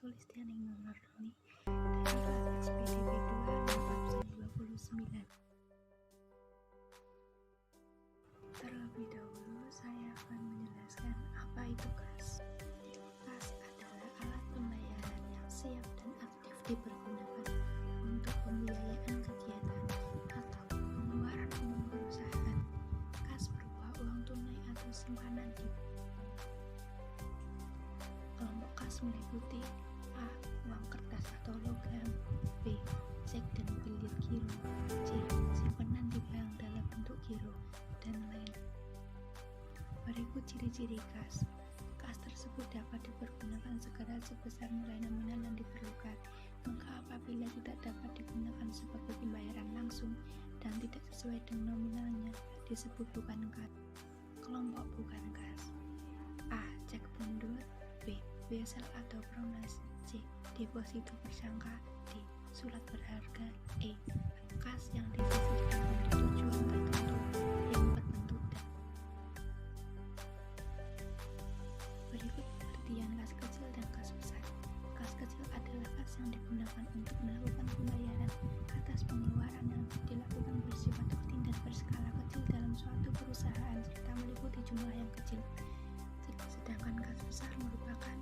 Sulistiani Nurni dari kelas PDB 2 absen 29. Terlebih dahulu saya akan menjelaskan apa itu kas. Kas adalah alat pembayaran yang siap dan aktif dipergunakan untuk pembiayaan kegiatan atau pengeluaran umum perusahaan. Kas berupa uang tunai atau simpanan di kelompok kas meliputi A. Uang kertas atau logam, B. Cek dan bilir giro, C. Simpanan di bank dalam bentuk giro, dan lain. Berikut ciri-ciri kas. Kas tersebut dapat dipergunakan segera sebesar nilai nominal yang diperlukan. Maka apabila tidak dapat digunakan sebagai pembayaran langsung dan tidak sesuai dengan nominalnya, disebut bukan kas. Kelompok bukan kas: A. Cek mundur, B. Biasel atau peronas, C. Deposito bersangka, D. Surat berharga, E. Kas yang disisihkan untuk tujuan tertentu yang tertentu. Berikut pengertian kas kecil dan kas besar. Kas kecil adalah kas yang digunakan untuk melakukan pembayaran atas pengeluaran yang dilakukan bersifat rutin dan berskala kecil dalam suatu perusahaan serta meliputi jumlah yang kecil. Sedangkan kas besar merupakan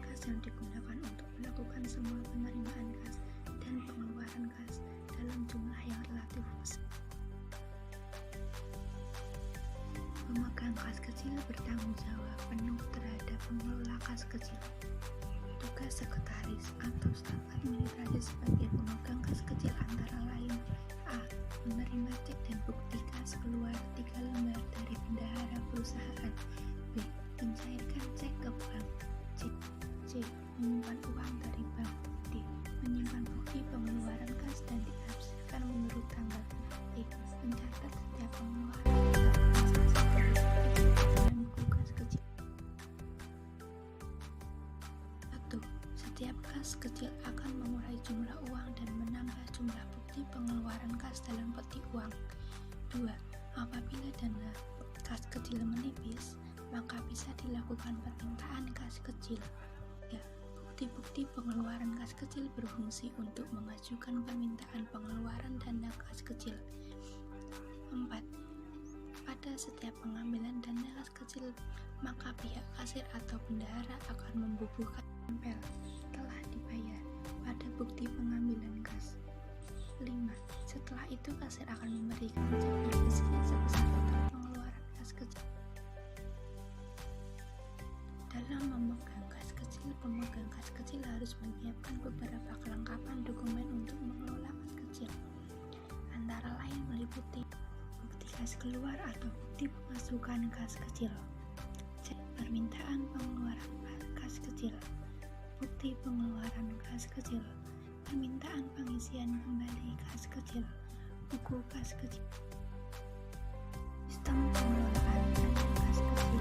kas yang digunakan untuk melakukan semua penerimaan kas dan pengeluaran kas dalam jumlah yang relatif besar. Pemegang kas kecil bertanggung jawab penuh terhadap pengelola kas kecil. Tugas sekretaris atau staf administrasi sebagai pemegang kas kecil antara lain: A. Menerima cek dan bukti kas keluar 3 lembar dari bendahara perusahaan, B. Mencairkan cek ke bank, C. Menyimpan uang dari bank, D. Menyimpan bukti pengeluaran kas dan diabsenkan menurut tanggal, E. Mencatat setiap pengeluaran dalam buku kas kecil. 1. Setiap kas kecil akan mengurai jumlah uang dan menambah jumlah bukti pengeluaran kas dalam peti uang. 2. Apabila dana kas kecil menipis, maka bisa dilakukan permintaan kas kecil. 3. Bukti-bukti pengeluaran kas kecil berfungsi untuk mengajukan permintaan pengeluaran dana kas kecil. 4. Pada setiap pengambilan dana kas kecil, maka pihak kasir atau bendahara akan membubuhkan stempel telah dibayar pada bukti pengambilan kas. 5. Setelah itu kasir akan memberikan cek berisinya sebesar total pengeluaran kas kecil. Dalam memegang kas kecil, pemegang kas kecil harus menyiapkan beberapa kelengkapan dokumen untuk mengelola kas kecil. Antara lain meliputi bukti kas keluar atau bukti pemasukan kas kecil, cek permintaan pengeluaran kas kecil, bukti pengeluaran kas kecil, permintaan pengisian kembali kas kecil, buku kas kecil. Sistem pengelolaan dana kas kecil.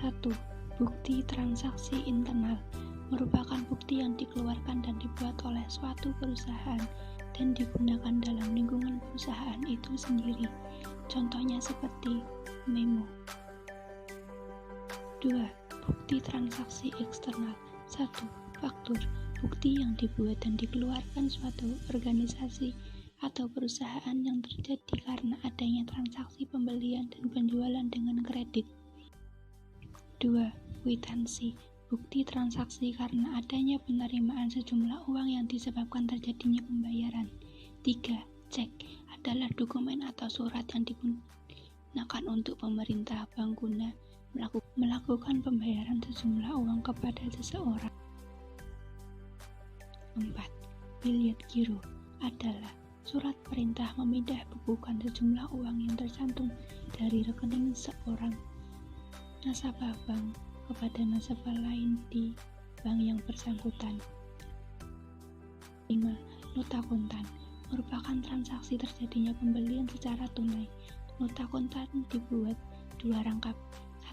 1. Bukti transaksi internal merupakan bukti yang dikeluarkan dan dibuat oleh suatu perusahaan dan digunakan dalam lingkungan perusahaan itu sendiri. Contohnya seperti memo. 2. Bukti transaksi eksternal. 1. Faktur, bukti yang dibuat dan dikeluarkan suatu organisasi atau perusahaan yang terjadi karena adanya transaksi pembelian dan penjualan dengan kredit. 2. Kwitansi, bukti transaksi karena adanya penerimaan sejumlah uang yang disebabkan terjadinya pembayaran. 3. Cek adalah dokumen atau surat yang digunakan untuk pemerintah bank guna melakukan pembayaran sejumlah uang kepada seseorang. 4. Biliet giro adalah surat perintah memindahbukukan sejumlah uang yang tercantum dari rekening seorang nasabah bank kepada nasabah lain di bank yang bersangkutan. 5. Nota kontan merupakan transaksi terjadinya pembelian secara tunai. Nota kontan dibuat 2 rangkap.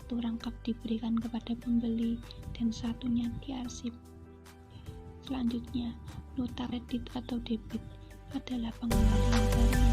1 rangkap diberikan kepada pembeli dan satunya diarsip. Selanjutnya, nota kredit atau debit adalah pengembalian dari